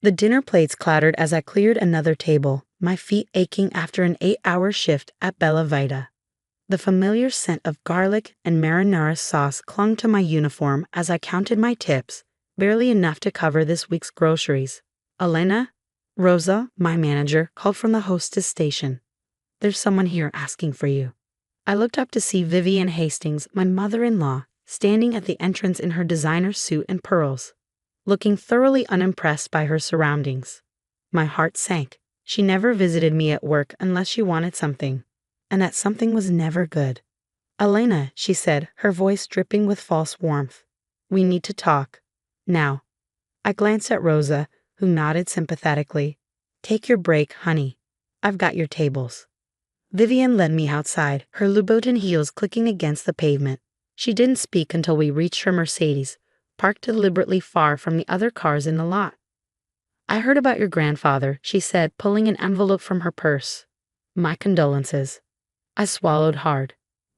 The dinner plates clattered as I cleared another table, my feet aching after an 8-hour shift at Bella Vita. The familiar scent of garlic and marinara sauce clung to my uniform as I counted my tips, barely enough to cover this week's groceries. Elena? Rosa, my manager, called from the hostess station. There's someone here asking for you. I looked up to see Vivian Hastings, my mother-in-law, standing at the entrance in her designer suit and pearls, looking thoroughly unimpressed by her surroundings. My heart sank. She never visited me at work unless she wanted something, and that something was never good. Elena, she said, her voice dripping with false warmth. We need to talk. Now. I glanced at Rosa, who nodded sympathetically. Take your break, honey. I've got your tables. Vivian led me outside, her Louboutin heels clicking against the pavement. She didn't speak until we reached her Mercedes, parked deliberately far from the other cars in the lot. I heard about your grandfather, she said, pulling an envelope from her purse. My condolences. I swallowed hard.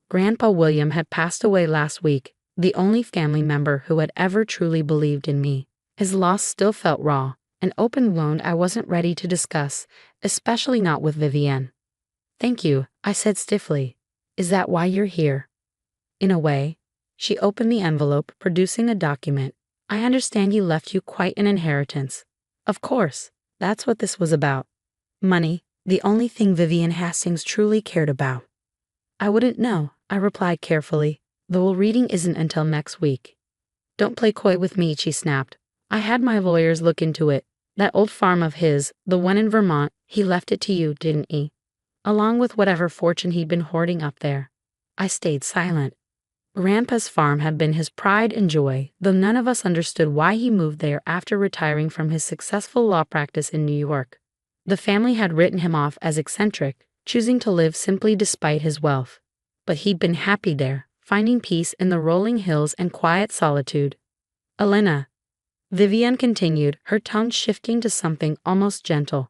Grandpa William had passed away last week, the only family member who had ever truly believed in me. His loss still felt raw, an open wound I wasn't ready to discuss, especially not with Vivienne. Thank you, I said stiffly. Is that why you're here? In a way. She opened the envelope, producing a document. I understand he left you quite an inheritance. Of course, that's what this was about. Money, the only thing Vivian Hastings truly cared about. I wouldn't know, I replied carefully. The will reading isn't until next week. Don't play coy with me, she snapped. I had my lawyers look into it. That old farm of his, the one in Vermont, he left it to you, didn't he? Along with whatever fortune he'd been hoarding up there. I stayed silent. Grandpa's farm had been his pride and joy, though none of us understood why he moved there after retiring from his successful law practice in New York. The family had written him off as eccentric, choosing to live simply despite his wealth. But he'd been happy there, finding peace in the rolling hills and quiet solitude. Elena. Vivian continued, her tone shifting to something almost gentle.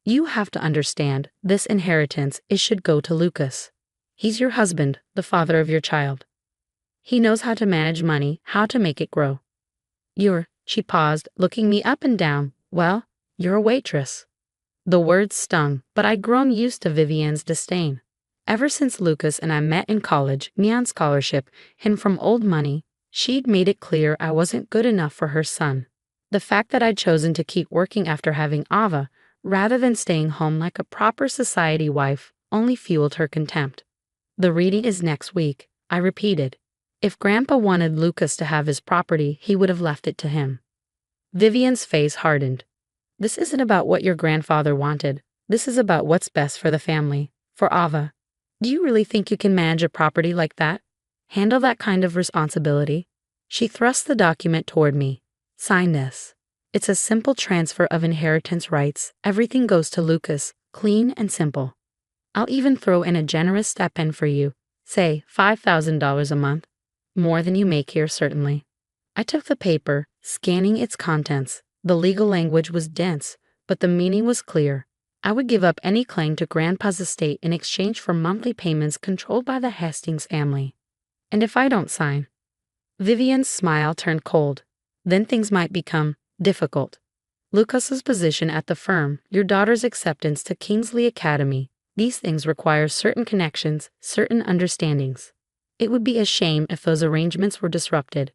You have to understand, this inheritance, it should go to Lucas. He's your husband, the father of your child. He knows how to manage money, how to make it grow. She paused, looking me up and down. Well, you're a waitress. The words stung, but I'd grown used to Vivian's disdain. Ever since Lucas and I met in college, me on scholarship, him from old money, she'd made it clear I wasn't good enough for her son. The fact that I'd chosen to keep working after having Ava, rather than staying home like a proper society wife, only fueled her contempt. The reading is next week, I repeated. If Grandpa wanted Lucas to have his property, he would have left it to him. Vivian's face hardened. This isn't about what your grandfather wanted. This is about what's best for the family, for Ava. Do you really think you can manage a property like that? Handle that kind of responsibility? She thrust the document toward me. Sign this. It's a simple transfer of inheritance rights. Everything goes to Lucas, clean and simple. I'll even throw in a generous stipend for you, say $5,000 a month. More than you make here, certainly. I took the paper, scanning its contents. The legal language was dense, but the meaning was clear. I would give up any claim to Grandpa's estate in exchange for monthly payments controlled by the Hastings family. And if I don't sign? Vivian's smile turned cold. Then things might become difficult. Lucas's position at the firm, your daughter's acceptance to Kingsley Academy, these things require certain connections, certain understandings. It would be a shame if those arrangements were disrupted.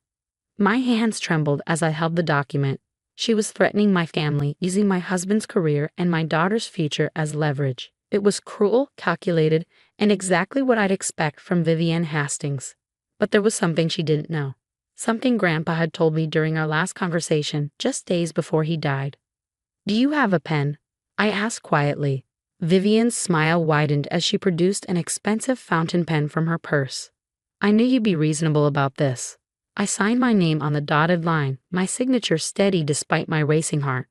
My hands trembled as I held the document. She was threatening my family, using my husband's career and my daughter's future as leverage. It was cruel, calculated, and exactly what I'd expect from Vivian Hastings. But there was something she didn't know. Something Grandpa had told me during our last conversation, just days before he died. Do you have a pen? I asked quietly. Vivian's smile widened as she produced an expensive fountain pen from her purse. I knew you'd be reasonable about this. I signed my name on the dotted line, my signature steady despite my racing heart.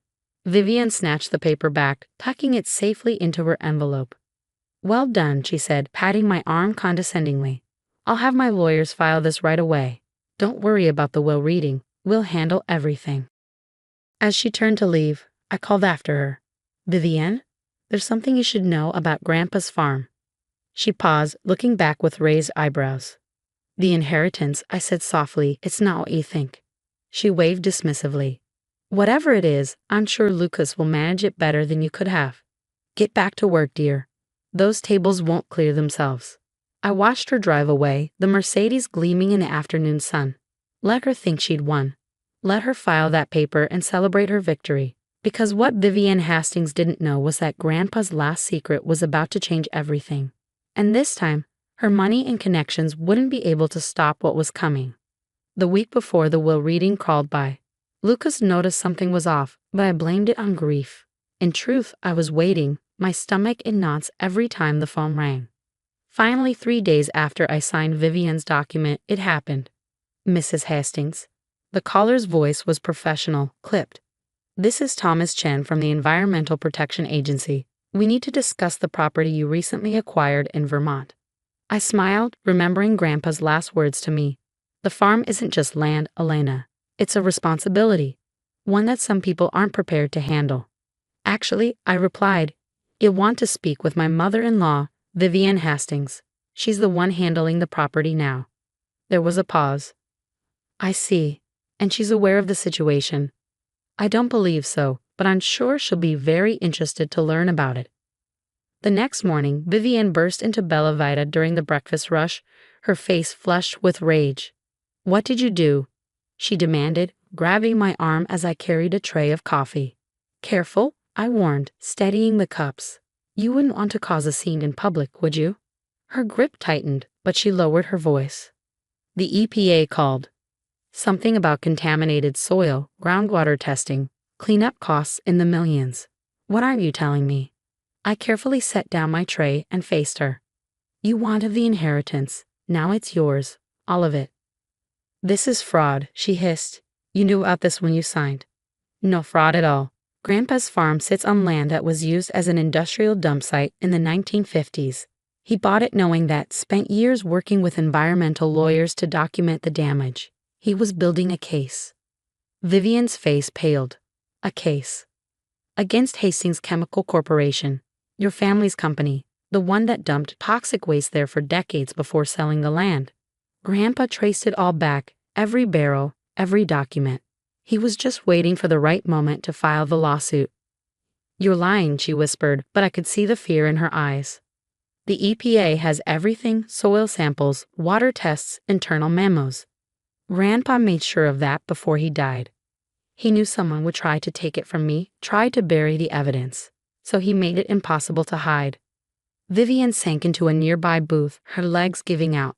Vivian snatched the paper back, tucking it safely into her envelope. Well done, she said, patting my arm condescendingly. I'll have my lawyers file this right away. Don't worry about the will reading. We'll handle everything. As she turned to leave, I called after her. Vivian, there's something you should know about Grandpa's farm. She paused, looking back with raised eyebrows. The inheritance, I said softly, it's not what you think. She waved dismissively. Whatever it is, I'm sure Lucas will manage it better than you could have. Get back to work, dear. Those tables won't clear themselves. I watched her drive away, the Mercedes gleaming in the afternoon sun. Let her think she'd won. Let her file that paper and celebrate her victory. Because what Vivian Hastings didn't know was that Grandpa's last secret was about to change everything. And this time, her money and connections wouldn't be able to stop what was coming. The week before the will reading crawled by. Lucas noticed something was off, but I blamed it on grief. In truth, I was waiting, my stomach in knots every time the phone rang. Finally, 3 days after I signed Vivian's document, it happened. Mrs. Hastings. The caller's voice was professional, clipped. This is Thomas Chen from the Environmental Protection Agency. We need to discuss the property you recently acquired in Vermont. I smiled, remembering Grandpa's last words to me. The farm isn't just land, Elena. It's a responsibility. One that some people aren't prepared to handle. Actually, I replied, I want to speak with my mother-in-law, Vivian Hastings. She's the one handling the property now. There was a pause. I see. And she's aware of the situation. I don't believe so, but I'm sure she'll be very interested to learn about it. The next morning, Vivian burst into Bella Vita during the breakfast rush, her face flushed with rage. What did you do? She demanded, grabbing my arm as I carried a tray of coffee. Careful, I warned, steadying the cups. You wouldn't want to cause a scene in public, would you? Her grip tightened, but she lowered her voice. The EPA called. Something about contaminated soil, groundwater testing, cleanup costs in the millions. What are you telling me? I carefully set down my tray and faced her. You wanted the inheritance. Now it's yours. All of it. This is fraud, she hissed. You knew about this when you signed. No fraud at all. Grandpa's farm sits on land that was used as an industrial dump site in the 1950s. He bought it knowing that, spent years working with environmental lawyers to document the damage. He was building a case. Vivian's face paled. A case. Against Hastings Chemical Corporation, your family's company, the one that dumped toxic waste there for decades before selling the land. Grandpa traced it all back, every barrel, every document. He was just waiting for the right moment to file the lawsuit. You're lying, she whispered, but I could see the fear in her eyes. The EPA has everything, soil samples, water tests, internal memos. Grandpa made sure of that before he died. He knew someone would try to take it from me, try to bury the evidence. So he made it impossible to hide. Vivian sank into a nearby booth, her legs giving out.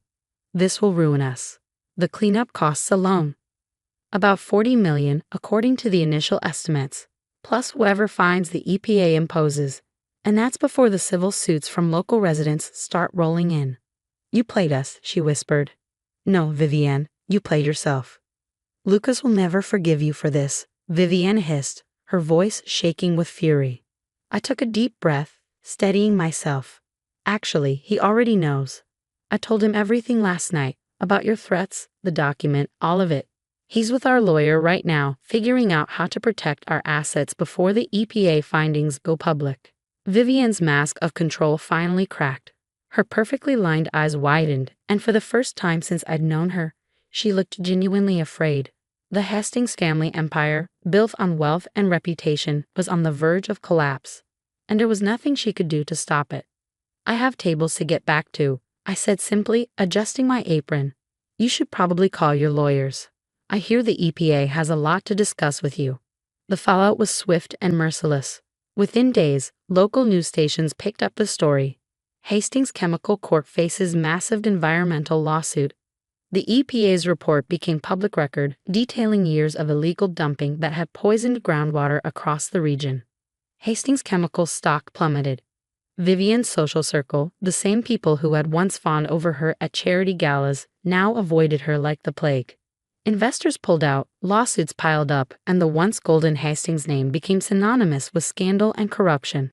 This will ruin us. The cleanup costs alone. About $40 million, according to the initial estimates, plus whoever fines the EPA imposes. And that's before the civil suits from local residents start rolling in. You played us, she whispered. No, Vivian, you played yourself. Lucas will never forgive you for this, Vivian hissed, her voice shaking with fury. I took a deep breath, steadying myself. Actually, he already knows. I told him everything last night, about your threats, the document, all of it. He's with our lawyer right now, figuring out how to protect our assets before the EPA findings go public. Vivian's mask of control finally cracked. Her perfectly lined eyes widened, and for the first time since I'd known her, she looked genuinely afraid. The Hastings family empire, built on wealth and reputation, was on the verge of collapse, and there was nothing she could do to stop it. I have tables to get back to, I said simply, adjusting my apron. You should probably call your lawyers. I hear the EPA has a lot to discuss with you. The fallout was swift and merciless. Within days, local news stations picked up the story. Hastings Chemical Corp faces massive environmental lawsuit. The EPA's report became public record, detailing years of illegal dumping that had poisoned groundwater across the region. Hastings Chemical's stock plummeted. Vivian's social circle, the same people who had once fawned over her at charity galas, now avoided her like the plague. Investors pulled out, lawsuits piled up, and the once golden Hastings name became synonymous with scandal and corruption.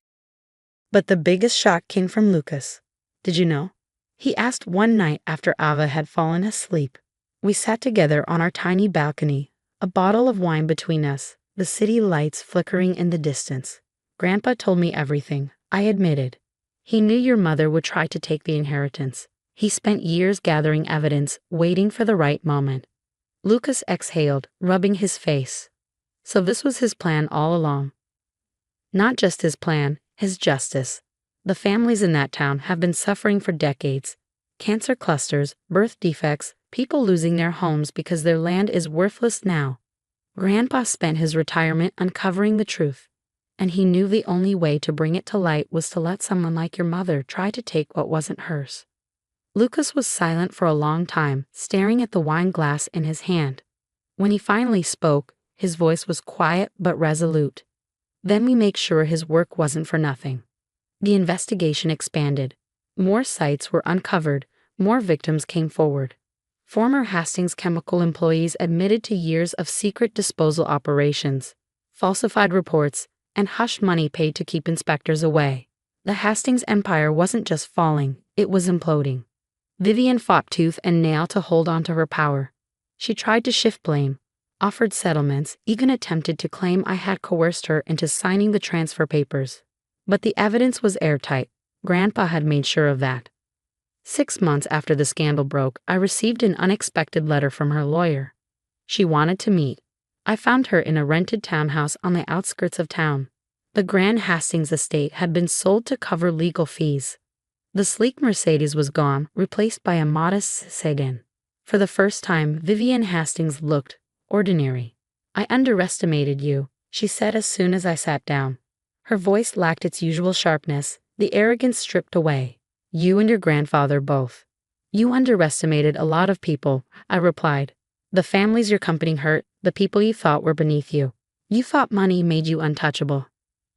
But the biggest shock came from Lucas. Did you know? He asked one night after Ava had fallen asleep. We sat together on our tiny balcony, a bottle of wine between us, the city lights flickering in the distance. Grandpa told me everything, I admitted. He knew your mother would try to take the inheritance. He spent years gathering evidence, waiting for the right moment. Lucas exhaled, rubbing his face. So this was his plan all along. Not just his plan, his justice. The families in that town have been suffering for decades. Cancer clusters, birth defects, people losing their homes because their land is worthless now. Grandpa spent his retirement uncovering the truth, and he knew the only way to bring it to light was to let someone like your mother try to take what wasn't hers. Lucas was silent for a long time, staring at the wine glass in his hand. When he finally spoke, his voice was quiet but resolute. Then we make sure his work wasn't for nothing. The investigation expanded. More sites were uncovered, more victims came forward. Former Hastings Chemical employees admitted to years of secret disposal operations, falsified reports, and hush money paid to keep inspectors away. The Hastings empire wasn't just falling, it was imploding. Vivian fought tooth and nail to hold on to her power. She tried to shift blame, offered settlements, even attempted to claim I had coerced her into signing the transfer papers. But the evidence was airtight. Grandpa had made sure of that. 6 months after the scandal broke, I received an unexpected letter from her lawyer. She wanted to meet. I found her in a rented townhouse on the outskirts of town. The Grand Hastings estate had been sold to cover legal fees. The sleek Mercedes was gone, replaced by a modest sedan. For the first time, Vivian Hastings looked ordinary. I underestimated you, she said as soon as I sat down. Her voice lacked its usual sharpness, the arrogance stripped away. You and your grandfather both. You underestimated a lot of people, I replied. The families your company hurt, the people you thought were beneath you. You thought money made you untouchable.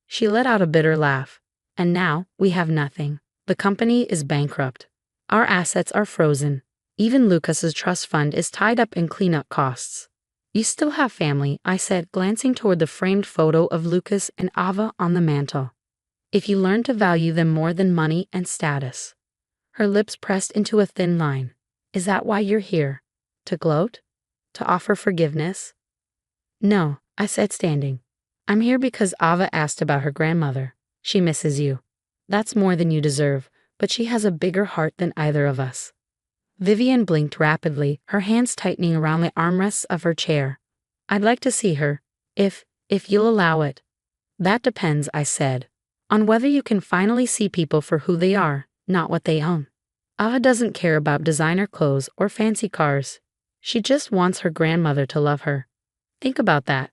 She let out a bitter laugh. And now, we have nothing. The company is bankrupt. Our assets are frozen. Even Lucas's trust fund is tied up in cleanup costs. You still have family, I said, glancing toward the framed photo of Lucas and Ava on the mantel. If you learn to value them more than money and status. Her lips pressed into a thin line. Is that why you're here? To gloat? To offer forgiveness? No, I said, standing. I'm here because Ava asked about her grandmother. She misses you. That's more than you deserve, but she has a bigger heart than either of us. Vivian blinked rapidly, her hands tightening around the armrests of her chair. I'd like to see her, if you'll allow it. That depends, I said, on whether you can finally see people for who they are, not what they own. Ava doesn't care about designer clothes or fancy cars. She just wants her grandmother to love her. Think about that.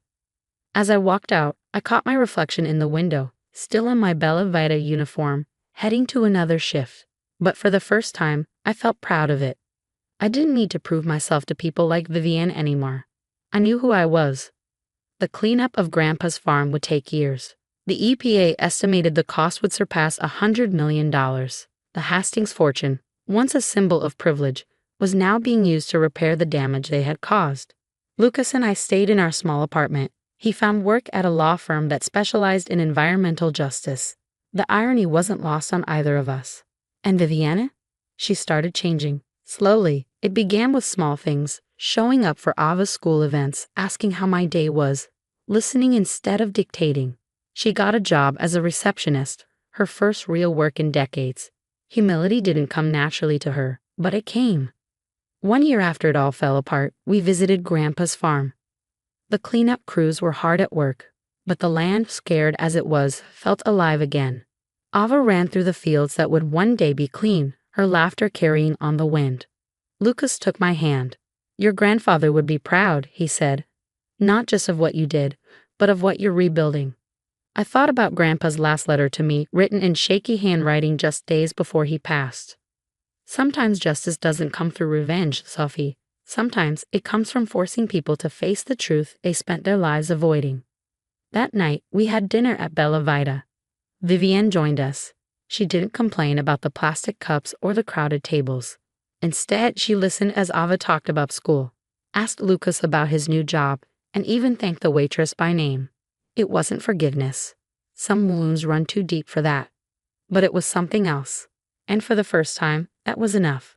As I walked out, I caught my reflection in the window, still in my Bella Vita uniform, heading to another shift. But for the first time, I felt proud of it. I didn't need to prove myself to people like Vivian anymore. I knew who I was. The cleanup of Grandpa's farm would take years. The EPA estimated the cost would surpass $100 million. The Hastings fortune, once a symbol of privilege, was now being used to repair the damage they had caused. Lucas and I stayed in our small apartment. He found work at a law firm that specialized in environmental justice. The irony wasn't lost on either of us. And Viviana? She started changing. Slowly, it began with small things, showing up for Ava's school events, asking how my day was, listening instead of dictating. She got a job as a receptionist, her first real work in decades. Humility didn't come naturally to her, but it came. 1 year after it all fell apart, we visited Grandpa's farm. The cleanup crews were hard at work, but the land, scared as it was, felt alive again. Ava ran through the fields that would one day be clean, her laughter carrying on the wind. Lucas took my hand. Your grandfather would be proud, he said. Not just of what you did, but of what you're rebuilding. I thought about Grandpa's last letter to me, written in shaky handwriting just days before he passed. Sometimes justice doesn't come through revenge, Sophie. Sometimes it comes from forcing people to face the truth they spent their lives avoiding. That night, we had dinner at Bella Vita. Vivienne joined us. She didn't complain about the plastic cups or the crowded tables. Instead, she listened as Ava talked about school, asked Lucas about his new job, and even thanked the waitress by name. It wasn't forgiveness. Some wounds run too deep for that. But it was something else. And for the first time, that was enough.